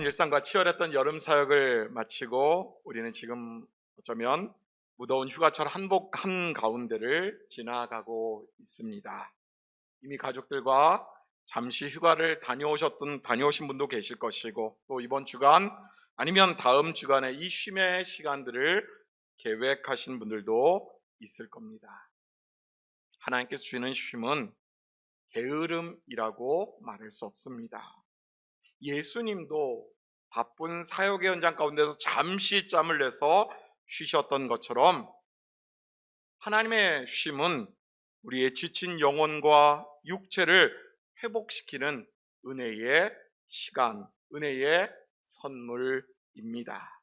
일상과 치열했던 여름 사역을 마치고 우리는 지금 어쩌면 무더운 휴가철 한가운데를 지나가고 있습니다. 이미 가족들과 잠시 휴가를 다녀오신 분도 계실 것이고, 또 이번 주간 아니면 다음 주간에 이 쉼의 시간들을 계획하신 분들도 있을 겁니다. 하나님께서 주시는 쉼은 게으름이라고 말할 수 없습니다. 예수님도 바쁜 사역의 현장 가운데서 잠시 짬을 내서 쉬셨던 것처럼 하나님의 쉼은 우리의 지친 영혼과 육체를 회복시키는 은혜의 시간, 은혜의 선물입니다.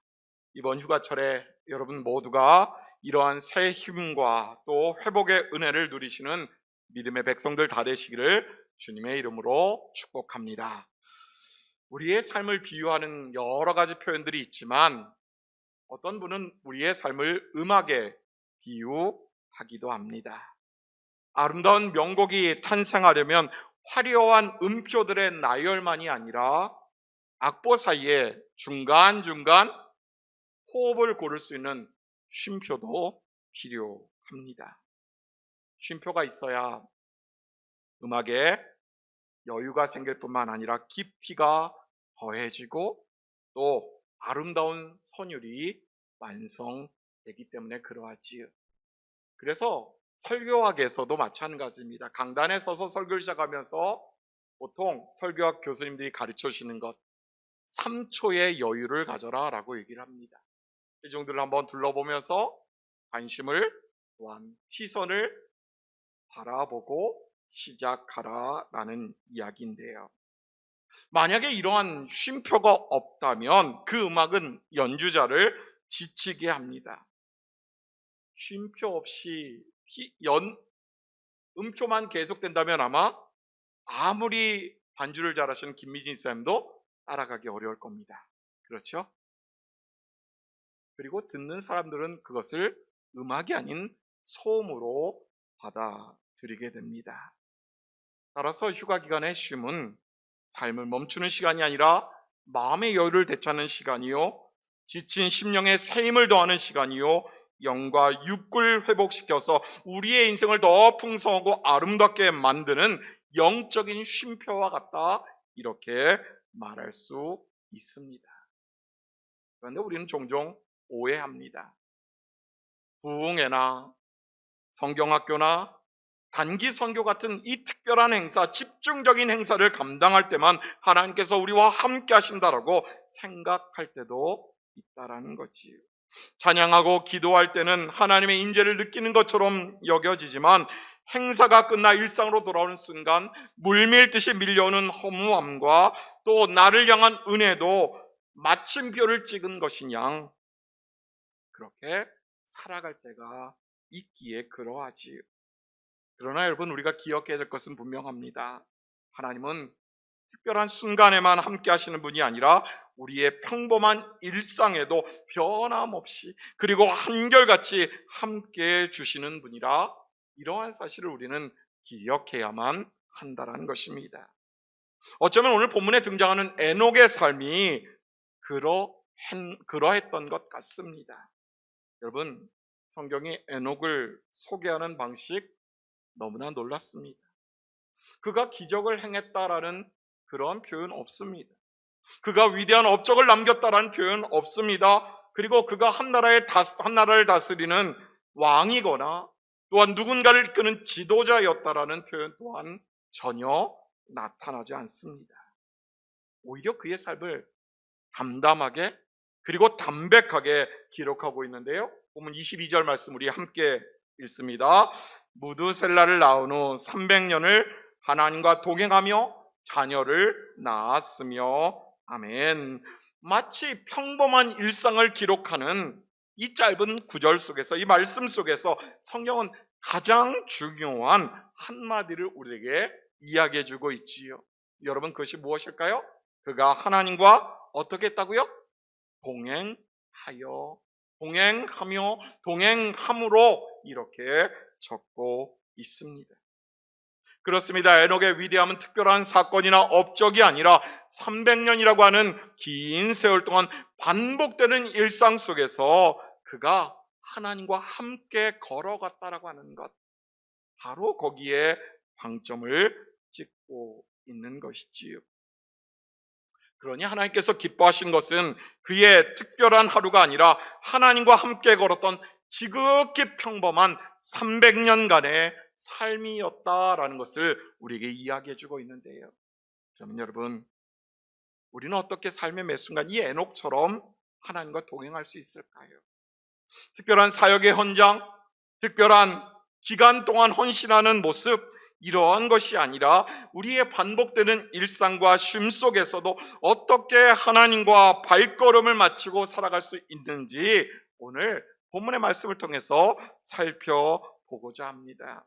이번 휴가철에 여러분 모두가 이러한 새 힘과 또 회복의 은혜를 누리시는 믿음의 백성들 다 되시기를 주님의 이름으로 축복합니다. 우리의 삶을 비유하는 여러 가지 표현들이 있지만 어떤 분은 우리의 삶을 음악에 비유하기도 합니다. 아름다운 명곡이 탄생하려면 화려한 음표들의 나열만이 아니라 악보 사이에 중간중간 호흡을 고를 수 있는 쉼표도 필요합니다. 쉼표가 있어야 음악에 여유가 생길 뿐만 아니라 깊이가 더해지고 또 아름다운 선율이 완성되기 때문에 그러하지요. 그래서 설교학에서도 마찬가지입니다. 강단에 서서 설교를 시작하면서 보통 설교학 교수님들이 가르쳐 주시는 것 3초의 여유를 가져라 라고 얘기를 합니다. 이 정도를 한번 둘러보면서 관심을 또한 시선을 바라보고 시작하라라는 이야기인데요. 만약에 이러한 쉼표가 없다면 그 음악은 연주자를 지치게 합니다. 쉼표 없이 음표만 계속된다면 아무리 반주를 잘하시는 김미진 집사님도 따라가기 어려울 겁니다. 그렇죠? 그리고 듣는 사람들은 그것을 음악이 아닌 소음으로 받아들이게 됩니다. 따라서 휴가 기간의 쉼은 삶을 멈추는 시간이 아니라 마음의 여유를 되찾는 시간이요, 지친 심령에 새 힘을 더하는 시간이요, 영과 육을 회복시켜서 우리의 인생을 더 풍성하고 아름답게 만드는 영적인 쉼표와 같다, 이렇게 말할 수 있습니다. 그런데 우리는 종종 오해합니다. 부흥회나 성경학교나 단기 선교 같은 이 특별한 행사, 집중적인 행사를 감당할 때만 하나님께서 우리와 함께 하신다라고 생각할 때도 있다라는 거지요. 찬양하고 기도할 때는 하나님의 인재를 느끼는 것처럼 여겨지지만 행사가 끝나 일상으로 돌아오는 순간 물밀듯이 밀려오는 허무함과 또 나를 향한 은혜도 마침표를 찍은 것인 양 그렇게 살아갈 때가 있기에 그러하지요. 그러나 여러분, 우리가 기억해야 될 것은 분명합니다. 하나님은 특별한 순간에만 함께 하시는 분이 아니라 우리의 평범한 일상에도 변함없이 그리고 한결같이 함께 주시는 분이라, 이러한 사실을 우리는 기억해야만 한다는 것입니다. 어쩌면 오늘 본문에 등장하는 에녹의 삶이 그러했던 것 같습니다. 여러분, 성경이 에녹을 소개하는 방식 너무나 놀랍습니다. 그가 기적을 행했다라는 그런 표현 없습니다. 그가 위대한 업적을 남겼다라는 표현 없습니다. 그리고 그가 한 나라를 다스리는 왕이거나 또한 누군가를 이끄는 지도자였다라는 표현 또한 전혀 나타나지 않습니다. 오히려 그의 삶을 담담하게 그리고 담백하게 기록하고 있는데요. 본문 22절 말씀 우리 함께 읽습니다. 무드셀라를 낳은 후 300년을 하나님과 동행하며 자녀를 낳았으며, 아멘. 마치 평범한 일상을 기록하는 이 짧은 구절 속에서, 이 말씀 속에서 성경은 가장 중요한 한마디를 우리에게 이야기해주고 있지요. 여러분, 그것이 무엇일까요? 그가 하나님과 어떻게 했다고요? 동행함으로 이렇게 적고 있습니다. 그렇습니다. 에녹의 위대함은 특별한 사건이나 업적이 아니라 300년이라고 하는 긴 세월 동안 반복되는 일상 속에서 그가 하나님과 함께 걸어갔다라고 하는 것, 바로 거기에 방점을 찍고 있는 것이지요. 그러니 하나님께서 기뻐하신 것은 그의 특별한 하루가 아니라 하나님과 함께 걸었던 지극히 평범한 300년간의 삶이었다라는 것을 우리에게 이야기해 주고 있는데요. 그러면 여러분, 우리는 어떻게 삶의 매 순간 이 에녹처럼 하나님과 동행할 수 있을까요? 특별한 사역의 현장, 특별한 기간 동안 헌신하는 모습, 이러한 것이 아니라 우리의 반복되는 일상과 쉼 속에서도 어떻게 하나님과 발걸음을 맞추고 살아갈 수 있는지 오늘 본문의 말씀을 통해서 살펴보고자 합니다.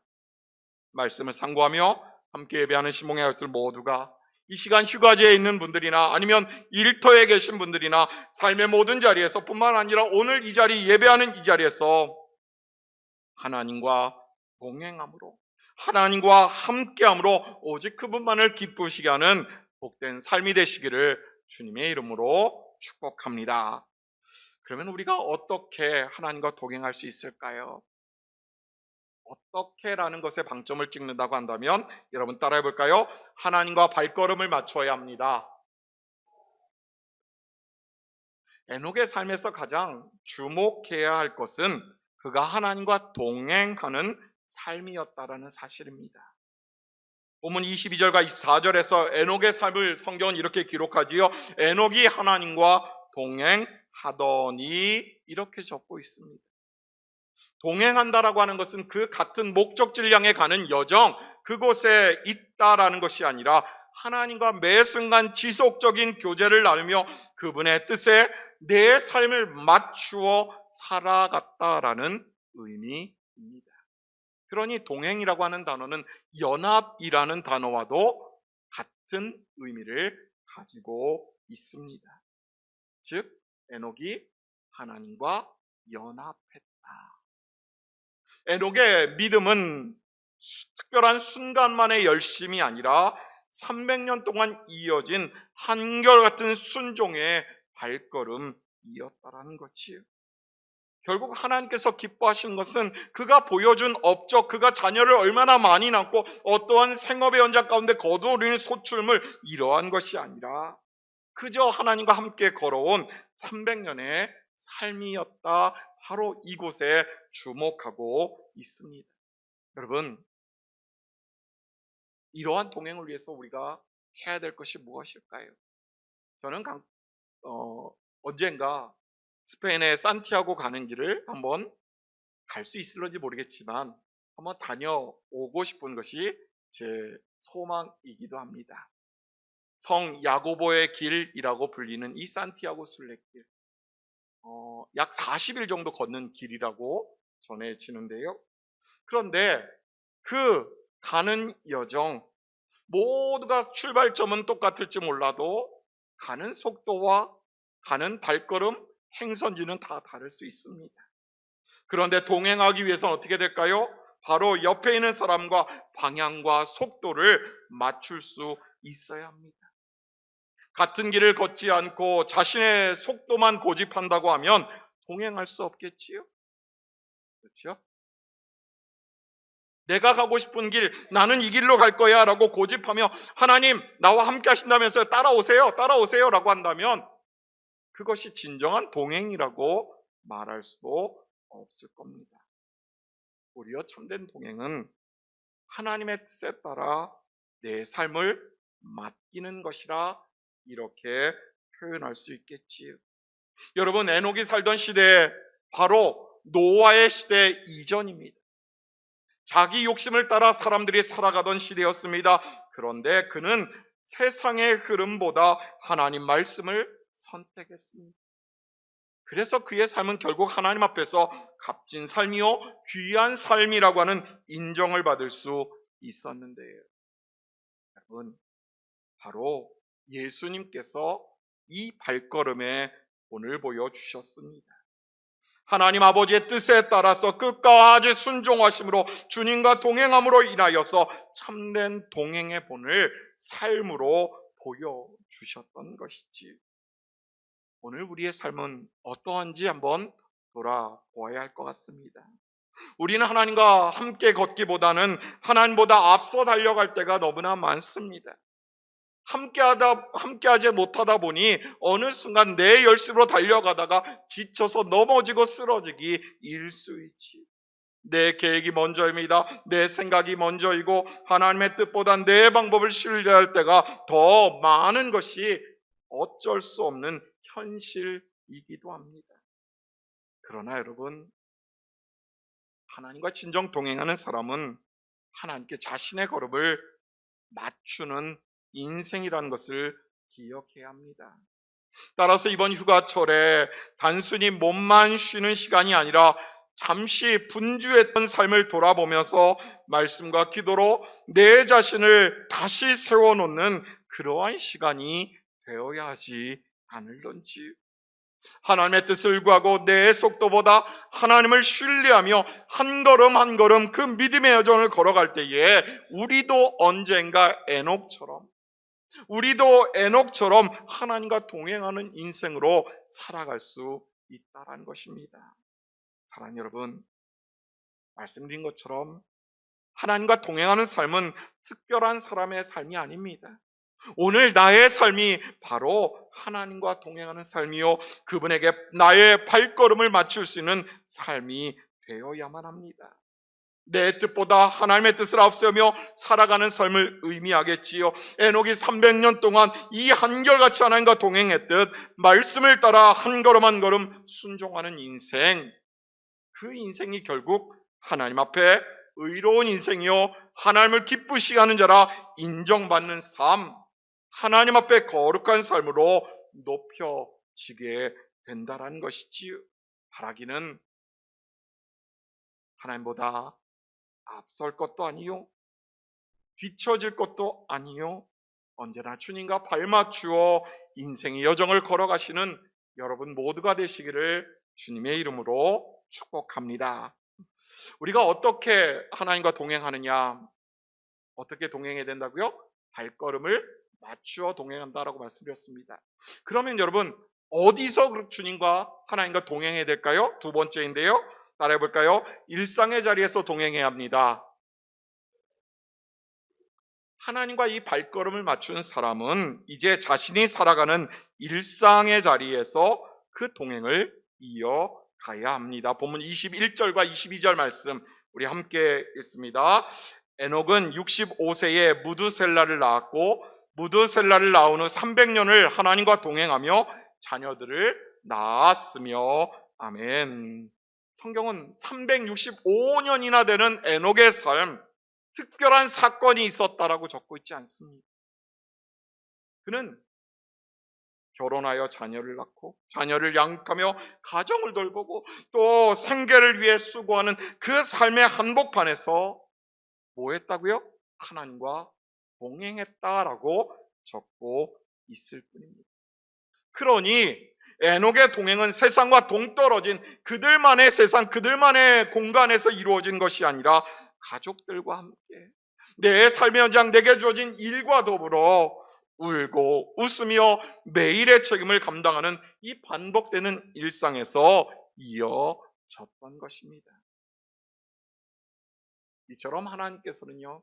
말씀을 상고하며 함께 예배하는 신봉의 가족들 모두가 이 시간 휴가지에 있는 분들이나 아니면 일터에 계신 분들이나 삶의 모든 자리에서 뿐만 아니라 오늘 이 자리 예배하는 이 자리에서 하나님과 동행함으로, 하나님과 함께함으로 오직 그분만을 기쁘시게 하는 복된 삶이 되시기를 주님의 이름으로 축복합니다. 그러면 우리가 어떻게 하나님과 동행할 수 있을까요? 어떻게라는 것에 방점을 찍는다고 한다면 여러분 따라해 볼까요? 하나님과 발걸음을 맞춰야 합니다. 에녹의 삶에서 가장 주목해야 할 것은 그가 하나님과 동행하는 삶이었다라는 사실입니다. 본문 22절과 24절에서 에녹의 삶을 성경은 이렇게 기록하지요. 에녹이 하나님과 동행하더니 이렇게 적고 있습니다. 동행한다라고 하는 것은 그 같은 목적지를 향해 가는 여정, 그곳에 있다라는 것이 아니라 하나님과 매 순간 지속적인 교제를 나누며 그분의 뜻에 내 삶을 맞추어 살아갔다라는 의미입니다. 그러니 동행이라고 하는 단어는 연합이라는 단어와도 같은 의미를 가지고 있습니다. 즉, 에녹이 하나님과 연합했다. 에녹의 믿음은 특별한 순간만의 열심이 아니라 300년 동안 이어진 한결같은 순종의 발걸음이었다라는 것이에요. 결국 하나님께서 기뻐하시는 것은 그가 보여준 업적, 그가 자녀를 얼마나 많이 낳고 어떠한 생업의 현장 가운데 거두어올리는 소출물, 이러한 것이 아니라 그저 하나님과 함께 걸어온 300년의 삶이었다. 바로 이곳에 주목하고 있습니다. 여러분, 이러한 동행을 위해서 우리가 해야 될 것이 무엇일까요? 저는 언젠가 스페인의 산티아고 가는 길을 한번 갈 수 있을런지 모르겠지만 한번 다녀오고 싶은 것이 제 소망이기도 합니다. 성 야고보의 길이라고 불리는 이 산티아고 순례길, 약 40일 정도 걷는 길이라고 전해지는데요. 그런데 그 가는 여정, 모두가 출발점은 똑같을지 몰라도 가는 속도와 가는 발걸음, 행선지는 다 다를 수 있습니다. 그런데 동행하기 위해서는 어떻게 될까요? 바로 옆에 있는 사람과 방향과 속도를 맞출 수 있어야 합니다. 같은 길을 걷지 않고 자신의 속도만 고집한다고 하면 동행할 수 없겠지요? 그렇죠? 내가 가고 싶은 길, 나는 이 길로 갈 거야 라고 고집하며 하나님 나와 함께 하신다면서 따라오세요 라고 한다면 그것이 진정한 동행이라고 말할 수도 없을 겁니다. 오히려 참된 동행은 하나님의 뜻에 따라 내 삶을 맡기는 것이라 이렇게 표현할 수 있겠지요. 여러분, 에녹이 살던 시대에 바로 노아의 시대 이전입니다. 자기 욕심을 따라 사람들이 살아가던 시대였습니다. 그런데 그는 세상의 흐름보다 하나님 말씀을 선택했습니다. 그래서 그의 삶은 결국 하나님 앞에서 값진 삶이요 귀한 삶이라고 하는 인정을 받을 수 있었는데요. 여러분, 바로 예수님께서 이 발걸음에 본을 보여주셨습니다. 하나님 아버지의 뜻에 따라서 끝까지 순종하심으로 주님과 동행함으로 인하여서 참된 동행의 본을 삶으로 보여주셨던 것이지. 오늘 우리의 삶은 어떠한지 한번 돌아보아야 할 것 같습니다. 우리는 하나님과 함께 걷기보다는 하나님보다 앞서 달려갈 때가 너무나 많습니다. 함께하지 못하다 보니 어느 순간 내 열심으로 달려가다가 지쳐서 넘어지고 쓰러지기 일쑤이지. 내 계획이 먼저입니다. 내 생각이 먼저이고 하나님의 뜻보다 내 방법을 신뢰할 때가 더 많은 것이 어쩔 수 없는 현실이기도 합니다. 그러나 여러분, 하나님과 진정 동행하는 사람은 하나님께 자신의 걸음을 맞추는 인생이라는 것을 기억해야 합니다. 따라서 이번 휴가철에 단순히 몸만 쉬는 시간이 아니라 잠시 분주했던 삶을 돌아보면서 말씀과 기도로 내 자신을 다시 세워놓는 그러한 시간이 되어야 하지 않을런지. 하나님의 뜻을 구하고 내 속도보다 하나님을 신뢰하며 한 걸음 한 걸음 그 믿음의 여정을 걸어갈 때에 우리도 언젠가 에녹처럼 하나님과 동행하는 인생으로 살아갈 수 있다는 것입니다. 사랑하는 여러분, 말씀드린 것처럼 하나님과 동행하는 삶은 특별한 사람의 삶이 아닙니다. 오늘 나의 삶이 바로 하나님과 동행하는 삶이요, 그분에게 나의 발걸음을 맞출 수 있는 삶이 되어야만 합니다. 내 뜻보다 하나님의 뜻을 앞세우며 살아가는 삶을 의미하겠지요. 에녹이 300년 동안 이 한결같이 하나님과 동행했듯 말씀을 따라 한 걸음 한 걸음 순종하는 인생, 그 인생이 결국 하나님 앞에 의로운 인생이요, 하나님을 기쁘시게 하는 자라 인정받는 삶, 하나님 앞에 거룩한 삶으로 높여지게 된다는 것이지요. 바라기는 하나님보다 앞설 것도 아니요, 뒤처질 것도 아니요, 언제나 주님과 발맞추어 인생의 여정을 걸어가시는 여러분 모두가 되시기를 주님의 이름으로 축복합니다. 우리가 어떻게 하나님과 동행하느냐, 어떻게 동행해야 된다고요? 발걸음을 맞추어 동행한다라고 말씀드렸습니다. 그러면 여러분, 어디서 주님과 하나님과 동행해야 될까요? 두 번째인데요, 따라해 볼까요? 일상의 자리에서 동행해야 합니다. 하나님과 이 발걸음을 맞추는 사람은 이제 자신이 살아가는 일상의 자리에서 그 동행을 이어가야 합니다. 본문 21절과 22절 말씀 우리 함께 읽습니다. 에녹은 65세에 무드셀라를 낳았고 무드셀라를 낳은 후 300년을 하나님과 동행하며 자녀들을 낳았으며, 아멘. 성경은 365년이나 되는 에녹의 삶, 특별한 사건이 있었다라고 적고 있지 않습니다. 그는 결혼하여 자녀를 낳고 자녀를 양육하며 가정을 돌보고 또 생계를 위해 수고하는 그 삶의 한복판에서 뭐 했다고요? 하나님과 동행했다라고 적고 있을 뿐입니다. 그러니 에녹의 동행은 세상과 동떨어진 그들만의 세상, 그들만의 공간에서 이루어진 것이 아니라 가족들과 함께 내 삶의 현장, 내게 주어진 일과 더불어 울고 웃으며 매일의 책임을 감당하는 이 반복되는 일상에서 이어졌던 것입니다. 이처럼 하나님께서는요,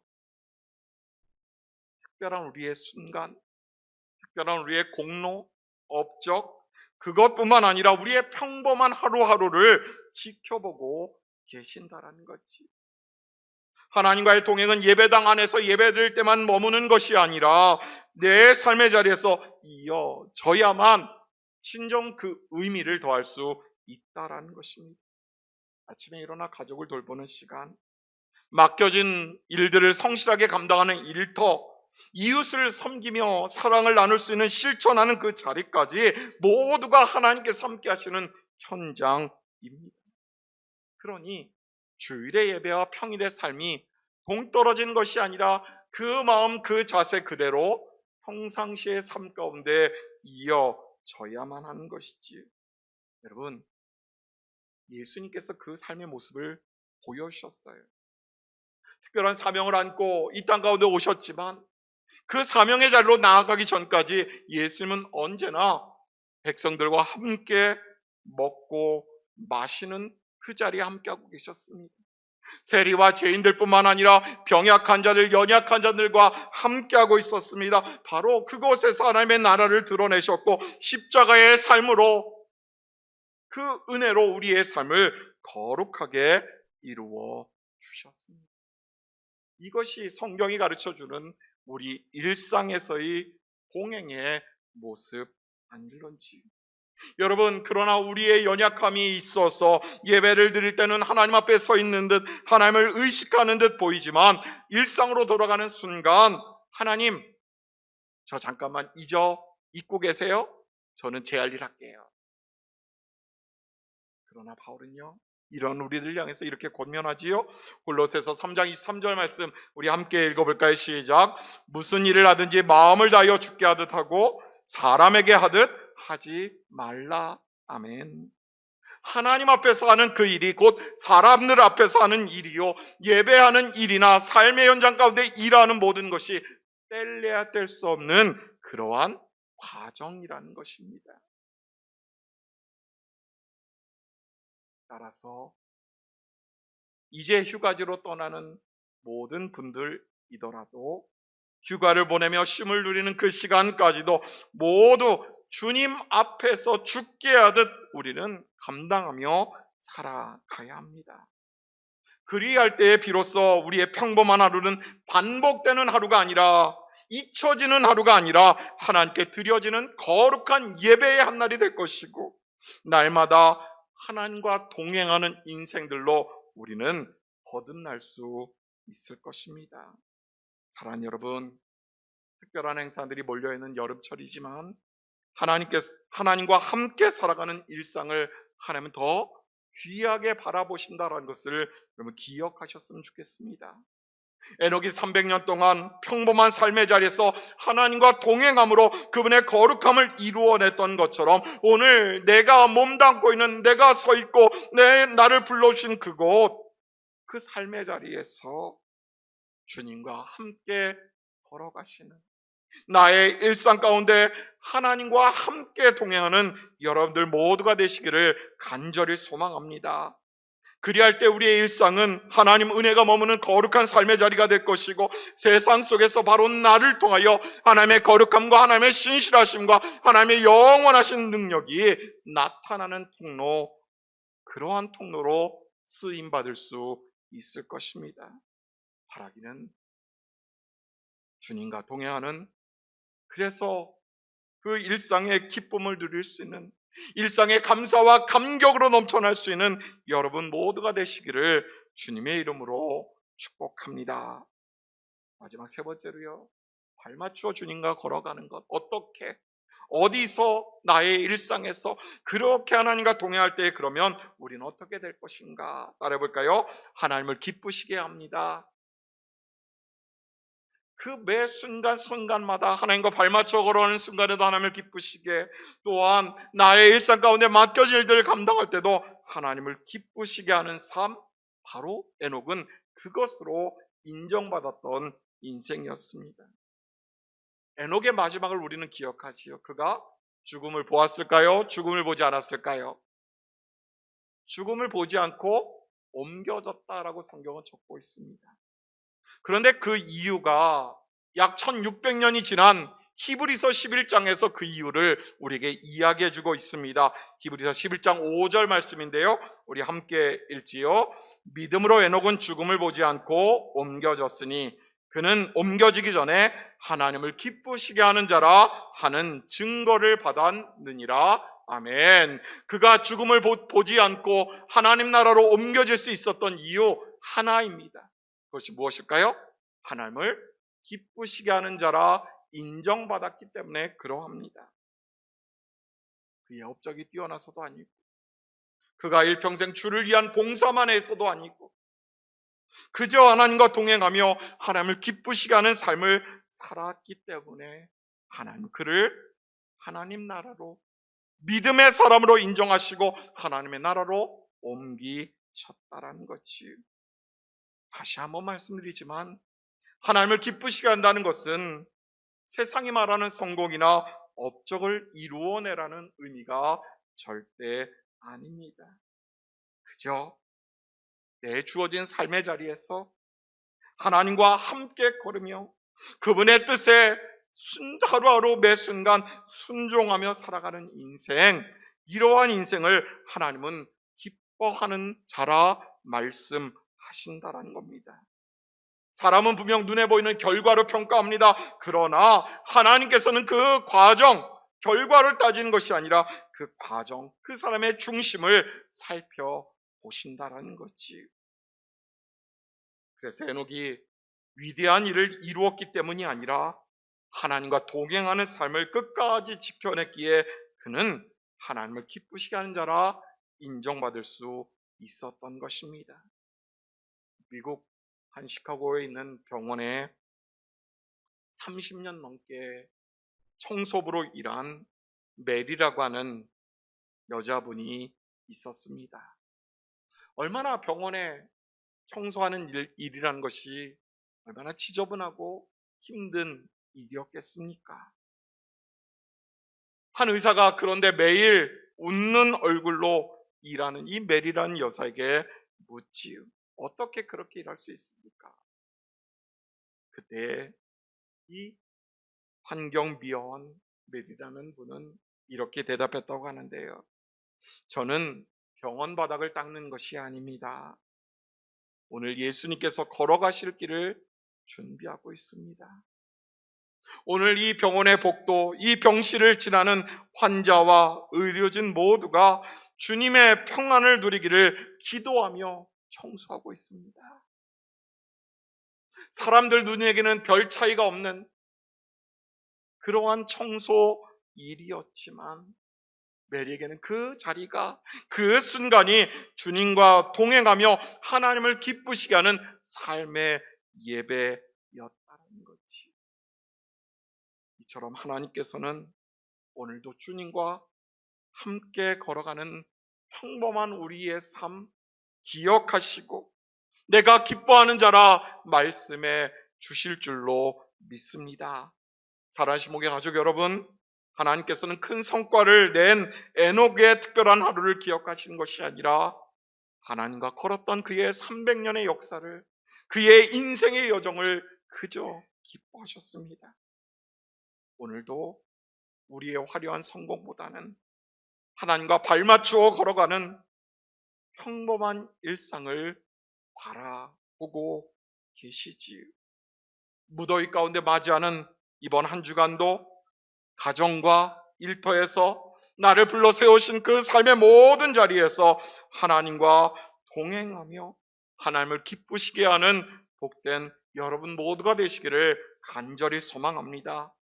특별한 우리의 순간, 특별한 우리의 공로, 업적, 그것뿐만 아니라 우리의 평범한 하루하루를 지켜보고 계신다라는 거지. 하나님과의 동행은 예배당 안에서 예배드릴 때만 머무는 것이 아니라 내 삶의 자리에서 이어져야만 진정 그 의미를 더할 수 있다라는 것입니다. 아침에 일어나 가족을 돌보는 시간, 맡겨진 일들을 성실하게 감당하는 일터, 이웃을 섬기며 사랑을 나눌 수 있는 실천하는 그 자리까지 모두가 하나님께서 함께 하시는 현장입니다. 그러니 주일의 예배와 평일의 삶이 동떨어진 것이 아니라 그 마음, 그 자세 그대로 평상시의 삶 가운데 이어져야만 하는 것이지. 여러분, 예수님께서 그 삶의 모습을 보여주셨어요. 특별한 사명을 안고 이 땅 가운데 오셨지만 그 사명의 자리로 나아가기 전까지 예수님은 언제나 백성들과 함께 먹고 마시는 그 자리에 함께하고 계셨습니다. 세리와 죄인들뿐만 아니라 병약한 자들, 연약한 자들과 함께하고 있었습니다. 바로 그곳에서 하나님의 나라를 드러내셨고 십자가의 삶으로 그 은혜로 우리의 삶을 거룩하게 이루어 주셨습니다. 이것이 성경이 가르쳐주는 우리 일상에서의 동행의 모습 아닐런지. 여러분, 그러나 우리의 연약함이 있어서 예배를 드릴 때는 하나님 앞에 서 있는 듯 하나님을 의식하는 듯 보이지만 일상으로 돌아가는 순간 하나님, 저 잠깐만 잊고 계세요? 저는 제 할 일 할게요. 그러나 바울은요, 이런 우리들 향해서 이렇게 권면하지요. 골로새서 3장 23절 말씀 우리 함께 읽어볼까요? 시작. 무슨 일을 하든지 마음을 다하여 주께 하듯 하고 사람에게 하듯 하지 말라. 아멘. 하나님 앞에서 하는 그 일이 곧 사람들 앞에서 하는 일이요, 예배하는 일이나 삶의 현장 가운데 일하는 모든 것이 뗄래야 뗄 수 없는 그러한 과정이라는 것입니다. 따라서 이제 휴가지로 떠나는 모든 분들이더라도 휴가를 보내며 쉼을 누리는 그 시간까지도 모두 주님 앞에서 죽게 하듯 우리는 감당하며 살아가야 합니다. 그리할 때에 비로소 우리의 평범한 하루는 반복되는 하루가 아니라 잊혀지는 하루가 아니라 하나님께 드려지는 거룩한 예배의 한 날이 될 것이고 날마다 하나님과 동행하는 인생들로 우리는 거듭날 수 있을 것입니다. 사랑하는 여러분, 특별한 행사들이 몰려있는 여름철이지만 하나님과 함께 살아가는 일상을 하나님은 더 귀하게 바라보신다는 것을 여러분 기억하셨으면 좋겠습니다. 에녹이 300년 동안 평범한 삶의 자리에서 하나님과 동행함으로 그분의 거룩함을 이루어냈던 것처럼 오늘 내가 몸담고 있는, 내가 서 있고 나를 불러주신 그곳, 그 삶의 자리에서 주님과 함께 걸어가시는, 나의 일상 가운데 하나님과 함께 동행하는 여러분들 모두가 되시기를 간절히 소망합니다. 그리할 때 우리의 일상은 하나님 은혜가 머무는 거룩한 삶의 자리가 될 것이고 세상 속에서 바로 나를 통하여 하나님의 거룩함과 하나님의 신실하심과 하나님의 영원하신 능력이 나타나는 통로, 그러한 통로로 쓰임받을 수 있을 것입니다. 바라기는 주님과 동행하는, 그래서 그 일상의 기쁨을 누릴 수 있는, 일상의 감사와 감격으로 넘쳐날 수 있는 여러분 모두가 되시기를 주님의 이름으로 축복합니다. 마지막 세 번째로요, 발맞추어 주님과 걸어가는 것. 어떻게, 어디서, 나의 일상에서 그렇게 하나님과 동행할 때 그러면 우리는 어떻게 될 것인가? 따라해볼까요? 하나님을 기쁘시게 합니다. 그 매 순간순간마다 하나님과 발맞춰 걸어가는 순간에도 하나님을 기쁘시게, 또한 나의 일상 가운데 맡겨진 일들을 감당할 때도 하나님을 기쁘시게 하는 삶, 바로 에녹은 그것으로 인정받았던 인생이었습니다. 에녹의 마지막을 우리는 기억하지요. 그가 죽음을 보았을까요? 죽음을 보지 않았을까요? 죽음을 보지 않고 옮겨졌다라고 성경은 적고 있습니다. 그런데 그 이유가 약 1600년이 지난 히브리서 11장에서 그 이유를 우리에게 이야기해 주고 있습니다. 히브리서 11장 5절 말씀인데요, 우리 함께 읽지요. 믿음으로 에녹은 죽음을 보지 않고 옮겨졌으니 그는 옮겨지기 전에 하나님을 기쁘시게 하는 자라 하는 증거를 받았느니라. 아멘. 그가 죽음을 보지 않고 하나님 나라로 옮겨질 수 있었던 이유 하나입니다. 그것이 무엇일까요? 하나님을 기쁘시게 하는 자라 인정받았기 때문에 그러합니다. 그의 업적이 뛰어나서도 아니고, 그가 일평생 주를 위한 봉사만 해서도 아니고, 그저 하나님과 동행하며 하나님을 기쁘시게 하는 삶을 살았기 때문에 하나님 그를 하나님 나라로, 믿음의 사람으로 인정하시고 하나님의 나라로 옮기셨다라는 것이, 다시 한번 말씀드리지만 하나님을 기쁘시게 한다는 것은 세상이 말하는 성공이나 업적을 이루어내라는 의미가 절대 아닙니다. 그저 내 주어진 삶의 자리에서 하나님과 함께 걸으며 그분의 뜻에 하루하루 매 순간 순종하며 살아가는 인생, 이러한 인생을 하나님은 기뻐하는 자라 말씀하신다라는 겁니다. 사람은 분명 눈에 보이는 결과로 평가합니다. 그러나 하나님께서는 그 과정, 결과를 따지는 것이 아니라 그 과정, 그 사람의 중심을 살펴보신다라는 거지. 그래서 에녹이 위대한 일을 이루었기 때문이 아니라 하나님과 동행하는 삶을 끝까지 지켜냈기에 그는 하나님을 기쁘시게 하는 자라 인정받을 수 있었던 것입니다. 미국 한 시카고에 있는 병원에 30년 넘게 청소부로 일한 메리라고 하는 여자분이 있었습니다. 얼마나 병원에 청소하는 일이라는 것이 얼마나 지저분하고 힘든 일이었겠습니까? 한 의사가 그런데 매일 웃는 얼굴로 일하는 이 메리라는 여사에게 묻지요. 어떻게 그렇게 일할 수 있습니까? 그때 이 환경미화원 메리라는 분은 이렇게 대답했다고 하는데요. 저는 병원 바닥을 닦는 것이 아닙니다. 오늘 예수님께서 걸어가실 길을 준비하고 있습니다. 오늘 이 병원의 복도, 이 병실을 지나는 환자와 의료진 모두가 주님의 평안을 누리기를 기도하며 청소하고 있습니다. 사람들 눈에게는 별 차이가 없는 그러한 청소 일이었지만 메리에게는 그 자리가, 그 순간이 주님과 동행하며 하나님을 기쁘시게 하는 삶의 예배였다는 거지. 이처럼 하나님께서는 오늘도 주님과 함께 걸어가는 평범한 우리의 삶 기억하시고 내가 기뻐하는 자라 말씀해 주실 줄로 믿습니다. 사랑하는 목회 가족 여러분, 하나님께서는 큰 성과를 낸 에녹의 특별한 하루를 기억하시는 것이 아니라 하나님과 걸었던 그의 300년의 역사를, 그의 인생의 여정을 그저 기뻐하셨습니다. 오늘도 우리의 화려한 성공보다는 하나님과 발맞추어 걸어가는 평범한 일상을 바라보고 계시지요. 무더위 가운데 맞이하는 이번 한 주간도 가정과 일터에서 나를 불러 세우신 그 삶의 모든 자리에서 하나님과 동행하며 하나님을 기쁘시게 하는 복된 여러분 모두가 되시기를 간절히 소망합니다.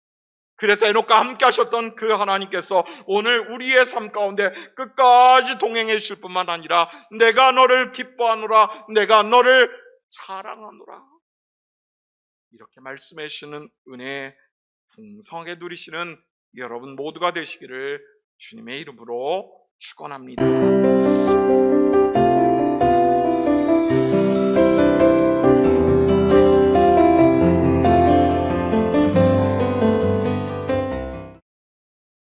그래서 에녹과 함께 하셨던 그 하나님께서 오늘 우리의 삶 가운데 끝까지 동행해 주실 뿐만 아니라 내가 너를 기뻐하노라, 내가 너를 자랑하노라, 이렇게 말씀해 주시는 은혜 풍성하게 누리시는 여러분 모두가 되시기를 주님의 이름으로 축원합니다.